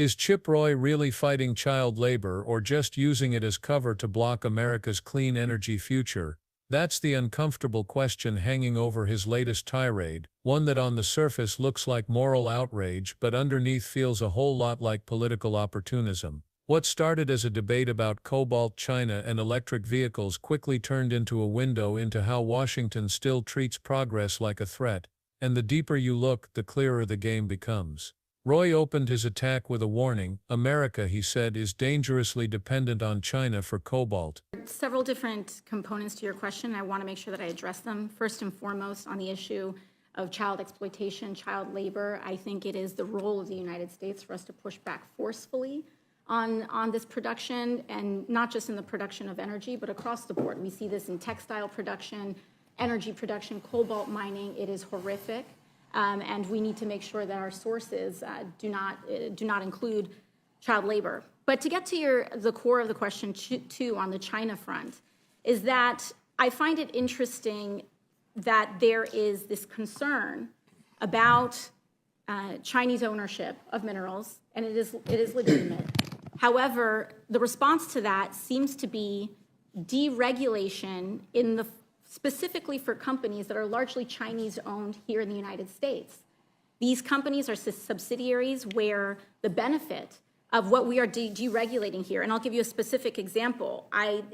Is Chip Roy really fighting child labor or just using it as cover to block America's clean energy future? That's the uncomfortable question hanging over his latest tirade, one that on the surface looks like moral outrage but underneath feels a whole lot like political opportunism. What started as a debate about cobalt, China, and electric vehicles quickly turned into a window into how Washington still treats progress like a threat, and the deeper you look, the clearer the game becomes. Roy opened his attack with a warning. America, he said, is dangerously dependent on China for cobalt. Several different components to your question. I want to make sure that I address them. First and foremost, on the issue of child exploitation, child labor, I think it is the role of the United States for us to push back forcefully on this production, and not just in the production of energy, but across the board. We see this in textile production, energy production, cobalt mining. It is horrific. And we need to make sure that our sources do not include child labor. But to get to the core of the question, too, on the China front, is that I find it interesting that there is this concern about Chinese ownership of minerals, and it is legitimate. However, the response to that seems to be deregulation specifically for companies that are largely Chinese-owned here in the United States. These companies are subsidiaries where the benefit of what we are deregulating here, and I'll give you a specific example. I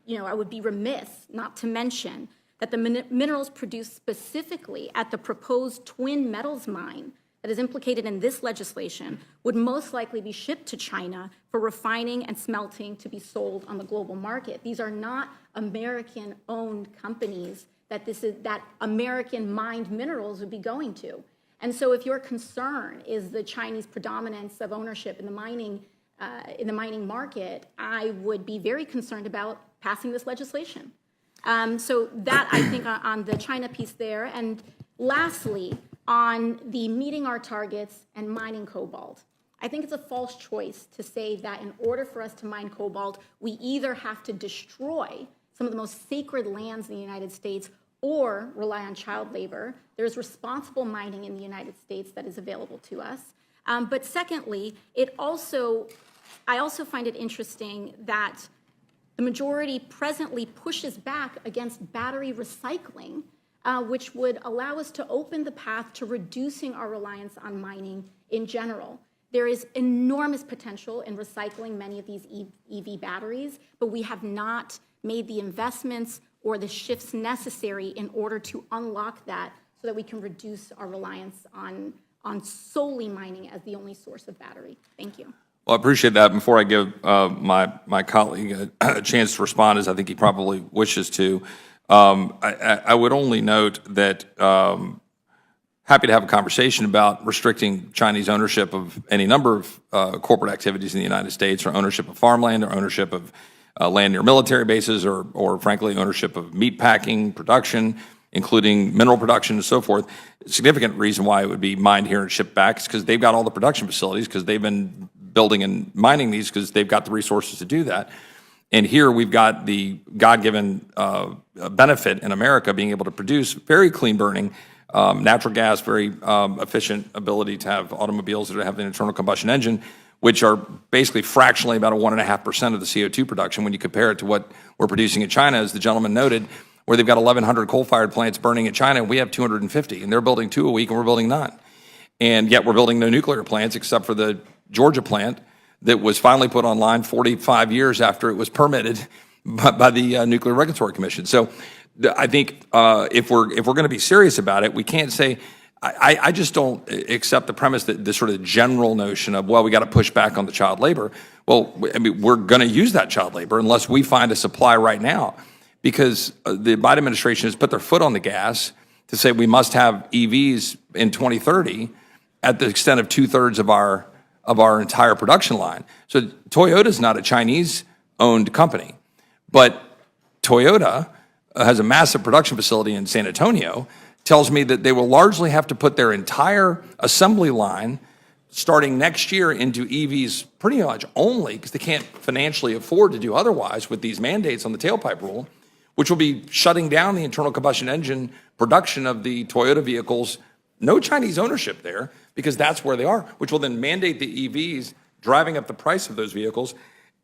would be remiss not to mention that the minerals produced specifically at the proposed Twin Metals mine that is implicated in this legislation would most likely be shipped to China for refining and smelting to be sold on the global market. These are not American-owned companies that American mined minerals would be going to. And so if your concern is the Chinese predominance of ownership in the mining market, I would be very concerned about passing this legislation. So that, I think, on the China piece there. And lastly, on the meeting our targets and mining cobalt. I think it's a false choice to say that in order for us to mine cobalt, we either have to destroy some of the most sacred lands in the United States or rely on child labor. There's responsible mining in the United States that is available to us. But secondly, I also find it interesting that the majority presently pushes back against battery recycling, which would allow us to open the path to reducing our reliance on mining in general. There is enormous potential in recycling many of these EV batteries, but we have not made the investments or the shifts necessary in order to unlock that so that we can reduce our reliance on solely mining as the only source of battery. Thank you. Well, I appreciate that. Before I give my colleague a chance to respond, as I think he probably wishes to, I would only note that happy to have a conversation about restricting Chinese ownership of any number of corporate activities in the United States, or ownership of farmland, or ownership of land near military bases, or frankly, ownership of meat packing, production, including mineral production and so forth. A significant reason why it would be mined here and shipped back is because they've got all the production facilities, because they've been building and mining these because they've got the resources to do that. And here we've got the God-given benefit in America being able to produce very clean burning natural gas, very efficient ability to have automobiles that have an internal combustion engine, which are basically fractionally about a 1.5% of the CO2 production when you compare it to what we're producing in China, as the gentleman noted, where they've got 1,100 coal-fired plants burning in China, and we have 250, and they're building 2 a week, and we're building none. And yet we're building no nuclear plants except for the Georgia plant that was finally put online 45 years after it was permitted by the Nuclear Regulatory Commission. So I think if we're going to be serious about it, we can't say, I just don't accept the premise that this sort of general notion of, well, we got to push back on the child labor. Well, I mean, we're going to use that child labor unless we find a supply right now, because the Biden administration has put their foot on the gas to say we must have EVs in 2030 at the extent of 2/3 of our entire production line. So Toyota is not a Chinese-owned company, but Toyota has a massive production facility in San Antonio, tells me that they will largely have to put their entire assembly line starting next year into EVs pretty much only, because they can't financially afford to do otherwise with these mandates on the tailpipe rule, which will be shutting down the internal combustion engine production of the Toyota vehicles. No Chinese ownership there, because that's where they are, which will then mandate the EVs driving up the price of those vehicles,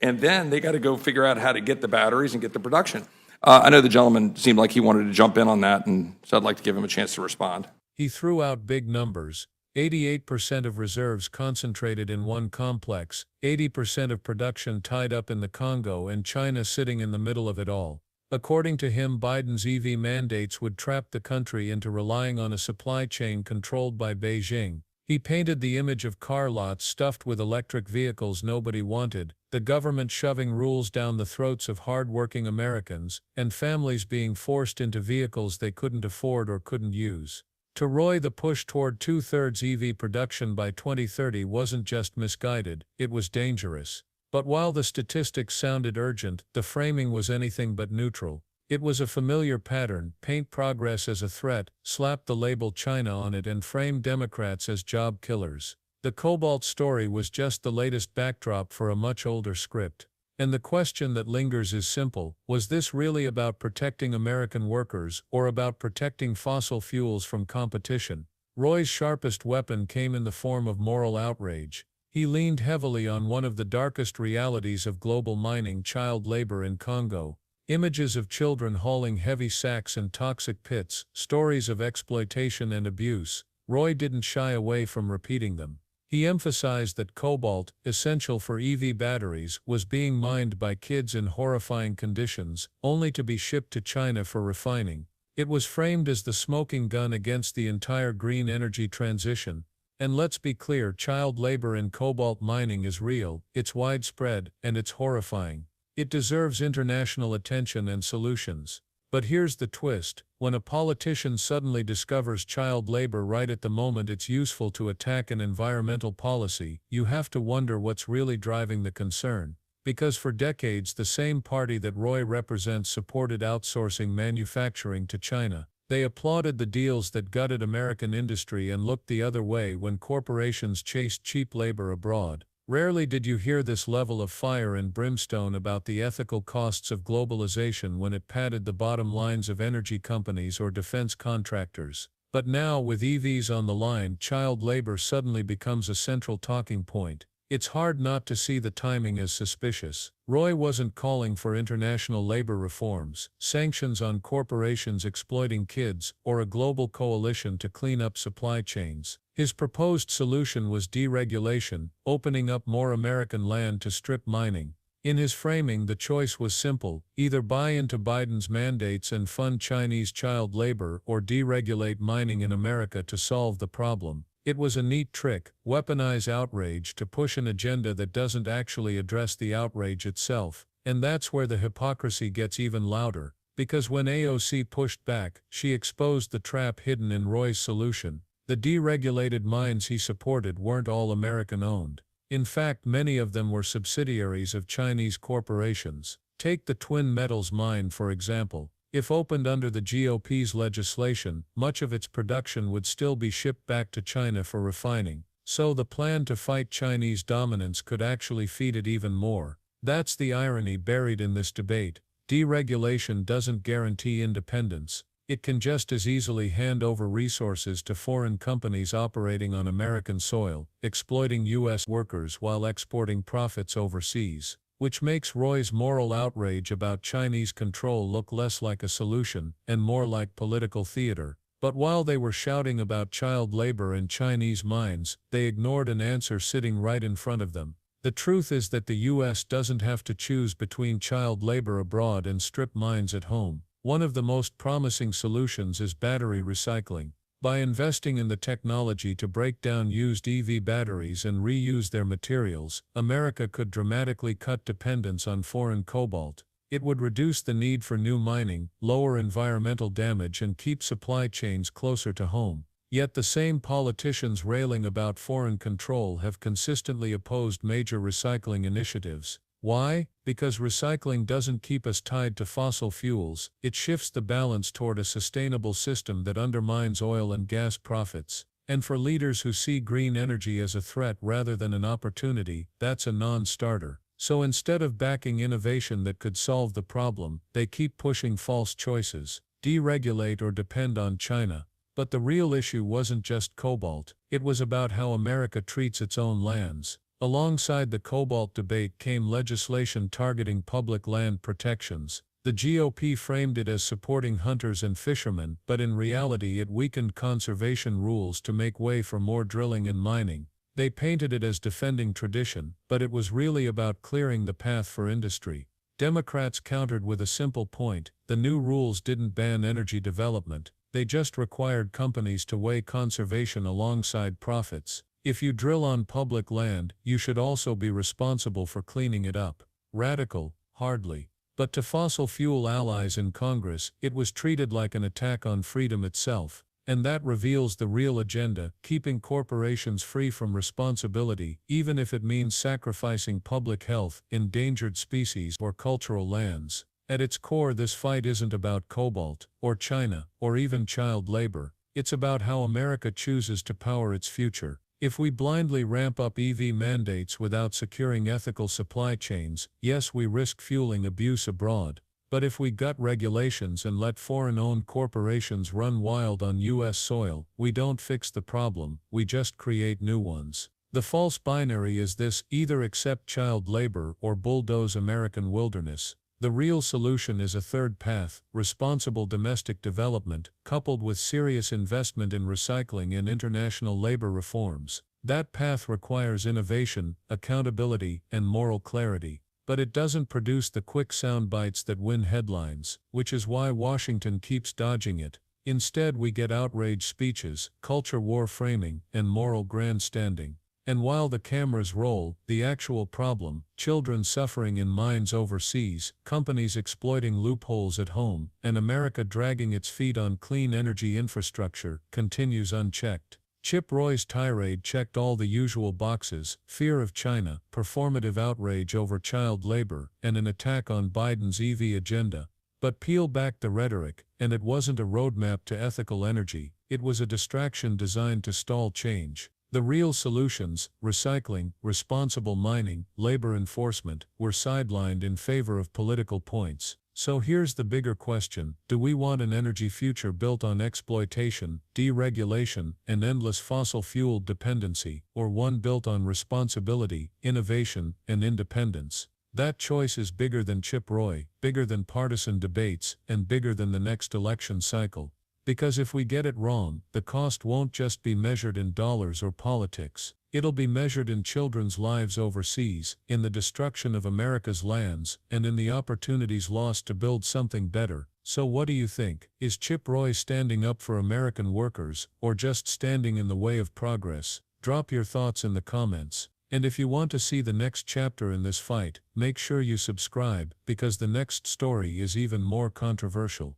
and then they got to go figure out how to get the batteries and get the production. I know the gentleman seemed like he wanted to jump in on that, and so I'd like to give him a chance to respond. He threw out big numbers. 88% of reserves concentrated in one complex, 80% of production tied up in the Congo, and China sitting in the middle of it all. According to him, Biden's EV mandates would trap the country into relying on a supply chain controlled by Beijing. He painted the image of car lots stuffed with electric vehicles nobody wanted, the government shoving rules down the throats of hard-working Americans, and families being forced into vehicles they couldn't afford or couldn't use. To Roy, the push toward 2/3 EV production by 2030 wasn't just misguided, it was dangerous. But while the statistics sounded urgent, the framing was anything but neutral. It was a familiar pattern: paint progress as a threat, slap the label China on it, and frame Democrats as job killers. The cobalt story was just the latest backdrop for a much older script. And the question that lingers is simple: was this really about protecting American workers, or about protecting fossil fuels from competition? Roy's sharpest weapon came in the form of moral outrage. He leaned heavily on one of the darkest realities of global mining: child labor in Congo. Images of children hauling heavy sacks in toxic pits, stories of exploitation and abuse. Roy didn't shy away from repeating them. He emphasized that cobalt, essential for EV batteries, was being mined by kids in horrifying conditions, only to be shipped to China for refining. It was framed as the smoking gun against the entire green energy transition. And let's be clear, child labor in cobalt mining is real, it's widespread, and it's horrifying. It deserves international attention and solutions. But here's the twist: when a politician suddenly discovers child labor right at the moment it's useful to attack an environmental policy, you have to wonder what's really driving the concern. Because for decades the same party that Roy represents supported outsourcing manufacturing to China. They applauded the deals that gutted American industry and looked the other way when corporations chased cheap labor abroad. Rarely did you hear this level of fire and brimstone about the ethical costs of globalization when it padded the bottom lines of energy companies or defense contractors. But now, with EVs on the line, child labor suddenly becomes a central talking point. It's hard not to see the timing as suspicious. Roy wasn't calling for international labor reforms, sanctions on corporations exploiting kids, or a global coalition to clean up supply chains. His proposed solution was deregulation, opening up more American land to strip mining. In his framing, the choice was simple: either buy into Biden's mandates and fund Chinese child labor, or deregulate mining in America to solve the problem. It was a neat trick: weaponize outrage to push an agenda that doesn't actually address the outrage itself. And that's where the hypocrisy gets even louder, because when AOC pushed back, she exposed the trap hidden in Roy's solution. The deregulated mines he supported weren't all American-owned. In fact, many of them were subsidiaries of Chinese corporations. Take the Twin Metals mine, for example. If opened under the GOP's legislation, much of its production would still be shipped back to China for refining. So the plan to fight Chinese dominance could actually feed it even more. That's the irony buried in this debate. Deregulation doesn't guarantee independence. It can just as easily hand over resources to foreign companies operating on American soil, exploiting U.S. workers while exporting profits overseas. Which makes Roy's moral outrage about Chinese control look less like a solution, and more like political theater. But while they were shouting about child labor in Chinese mines, they ignored an answer sitting right in front of them. The truth is that the U.S. doesn't have to choose between child labor abroad and strip mines at home. One of the most promising solutions is battery recycling. By investing in the technology to break down used EV batteries and reuse their materials, America could dramatically cut dependence on foreign cobalt. It would reduce the need for new mining, lower environmental damage, and keep supply chains closer to home. Yet the same politicians railing about foreign control have consistently opposed major recycling initiatives. Why? Because recycling doesn't keep us tied to fossil fuels, it shifts the balance toward a sustainable system that undermines oil and gas profits. And for leaders who see green energy as a threat rather than an opportunity, that's a non-starter. So instead of backing innovation that could solve the problem, they keep pushing false choices: deregulate or depend on China. But the real issue wasn't just cobalt, it was about how America treats its own lands. Alongside the cobalt debate came legislation targeting public land protections. The GOP framed it as supporting hunters and fishermen, but in reality it weakened conservation rules to make way for more drilling and mining. They painted it as defending tradition, but it was really about clearing the path for industry. Democrats countered with a simple point: the new rules didn't ban energy development, they just required companies to weigh conservation alongside profits. If you drill on public land, you should also be responsible for cleaning it up. Radical? Hardly. But to fossil fuel allies in Congress, it was treated like an attack on freedom itself. And that reveals the real agenda: keeping corporations free from responsibility, even if it means sacrificing public health, endangered species, or cultural lands. At its core, this fight isn't about cobalt, or China, or even child labor. It's about how America chooses to power its future. If we blindly ramp up EV mandates without securing ethical supply chains, yes, we risk fueling abuse abroad. But if we gut regulations and let foreign-owned corporations run wild on U.S. soil, we don't fix the problem, we just create new ones. The false binary is this: either accept child labor or bulldoze American wilderness. The real solution is a third path: responsible domestic development, coupled with serious investment in recycling and international labor reforms. That path requires innovation, accountability, and moral clarity. But it doesn't produce the quick sound bites that win headlines, which is why Washington keeps dodging it. Instead, we get outrage speeches, culture war framing, and moral grandstanding. And while the cameras roll, the actual problem, children suffering in mines overseas, companies exploiting loopholes at home, and America dragging its feet on clean energy infrastructure, continues unchecked. Chip Roy's tirade checked all the usual boxes: fear of China, performative outrage over child labor, and an attack on Biden's EV agenda. But peel back the rhetoric, and it wasn't a roadmap to ethical energy, it was a distraction designed to stall change. The real solutions, recycling, responsible mining, labor enforcement, were sidelined in favor of political points. So here's the bigger question: do we want an energy future built on exploitation, deregulation, and endless fossil fuel dependency, or one built on responsibility, innovation, and independence? That choice is bigger than Chip Roy, bigger than partisan debates, and bigger than the next election cycle. Because if we get it wrong, the cost won't just be measured in dollars or politics. It'll be measured in children's lives overseas, in the destruction of America's lands, and in the opportunities lost to build something better. So what do you think? Is Chip Roy standing up for American workers, or just standing in the way of progress? Drop your thoughts in the comments. And if you want to see the next chapter in this fight, make sure you subscribe, because the next story is even more controversial.